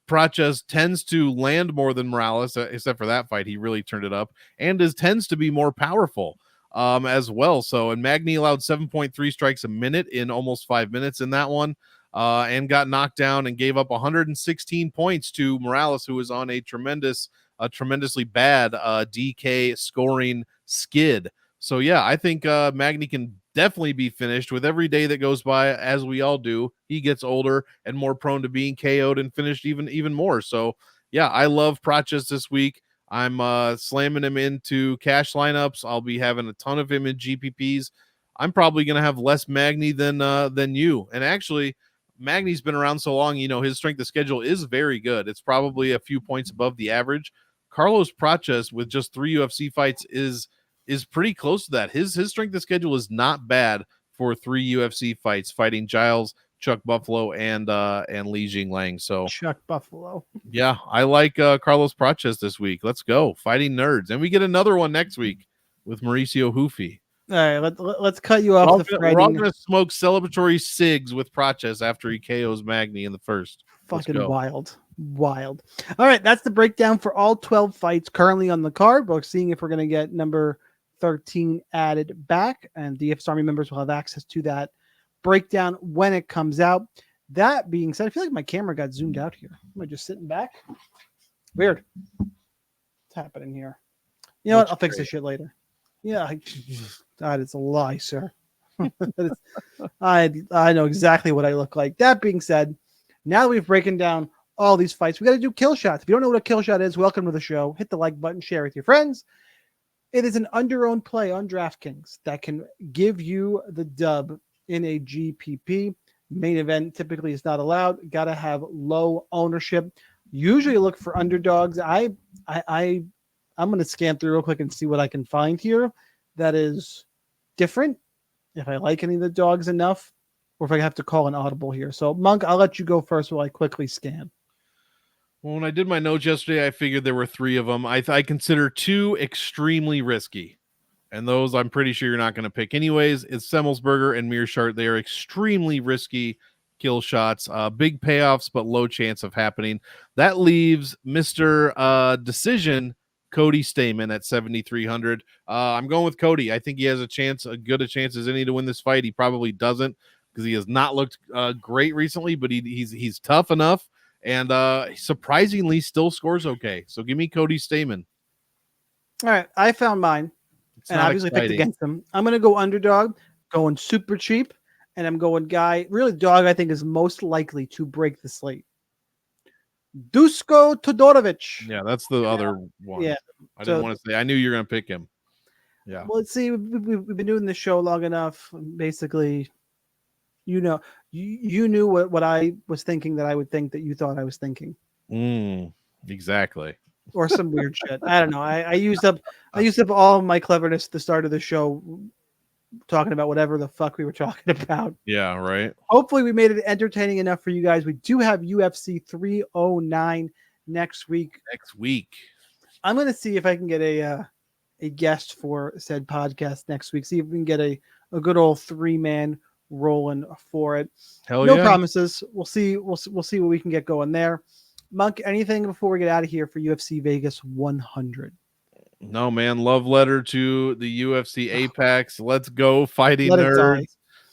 Prates tends to land more than Morales, except for that fight. He really turned it up, and tends to be more powerful as well. So, and Magny allowed 7.3 strikes a minute in almost 5 minutes in that one, and got knocked down and gave up 116 points to Morales, who was on a tremendously bad DK scoring skid. So yeah, I think Magny can definitely be finished with every day that goes by, as we all do. He gets older and more prone to being KO'd and finished even more. So yeah, I love Prates this week. I'm slamming him into cash lineups. I'll be having a ton of him in GPPs. I'm probably going to have less Magny than you. And actually, Magny's been around so long, his strength of schedule is very good. It's probably a few points above the average. Carlos Prates, with just 3 UFC fights, is pretty close to that. His strength of schedule is not bad for 3 UFC fights, fighting Giles, Chuck Buffalo, and Li Jinglang. So Chuck Buffalo. Yeah, I like Carlos Prates this week. Let's go. Fighting nerds. And we get another one next week with Mauricio Hufi. All right, let's cut you off. We're all going to smoke celebratory cigs with Prates after he KOs Magny in the first. Fucking wild. All right, that's the breakdown for all 12 fights currently on the card. We're seeing if we're going to get number 13 added back, and DFS Army members will have access to that breakdown when it comes out. That being said, I feel like my camera got zoomed out here. Am I just sitting back? Weird. What's happening here? You know what? I'll fix this shit later. Yeah, that is a lie, sir. I know exactly what I look like. That being said, now that we've broken down all these fights, we got to do kill shots. If you don't know what a kill shot is, welcome to the show. Hit the like button, share with your friends. It is an under-owned play on DraftKings that can give you the dub in a GPP. Main event typically is not allowed. Got to have low ownership. Usually look for underdogs. I'm going to scan through real quick and see what I can find here that is different. If I like any of the dogs enough, or if I have to call an audible here. So, Monk, I'll let you go first while I quickly scan. Well, when I did my notes yesterday, I figured there were 3 of them. I consider 2 extremely risky. And those I'm pretty sure you're not going to pick anyways. It's Seberger and Mearshart. They are extremely risky kill shots. Big payoffs, but low chance of happening. That leaves Mr. Decision, Cody Staman at 7,300. I'm going with Cody. I think he has a chance, as good a chance as any to win this fight. He probably doesn't, because he has not looked great recently, but he's tough enough. And surprisingly still scores okay. So give me Cody Staman. All right. I found mine. And obviously picked against him. I'm going to go underdog, going super cheap. And I'm going guy. Really, dog I think is most likely to break the slate. Dusko Todorovich. Yeah, that's the other one. Yeah. I didn't want to say. I knew you were going to pick him. Yeah. Well, let's see. We've been doing this show long enough. Basically, you knew what I was thinking that I would think that you thought I was thinking. Exactly. Or some weird shit. I don't know. I used up all of my cleverness at the start of the show talking about whatever the fuck we were talking about. Yeah, right. Hopefully we made it entertaining enough for you guys. We do have UFC 309 next week. I'm going to see if I can get a guest for said podcast next week. See if we can get a good old 3-man rolling for it. No promises. We'll see what we can get going there. Monk, anything before we get out of here for UFC Vegas 100? No, man. Love letter to the UFC Apex. Let's go, fighting nerds.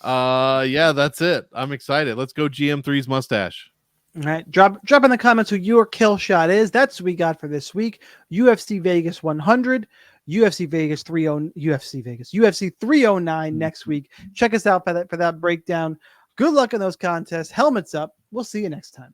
Yeah, that's it. I'm excited. Let's go, GM3's mustache. All right, drop in the comments who your kill shot is. That's what we got for this week. UFC Vegas 100, UFC 309 next week. Check us out for that breakdown. Good luck in those contests. Helmets up. We'll see you next time.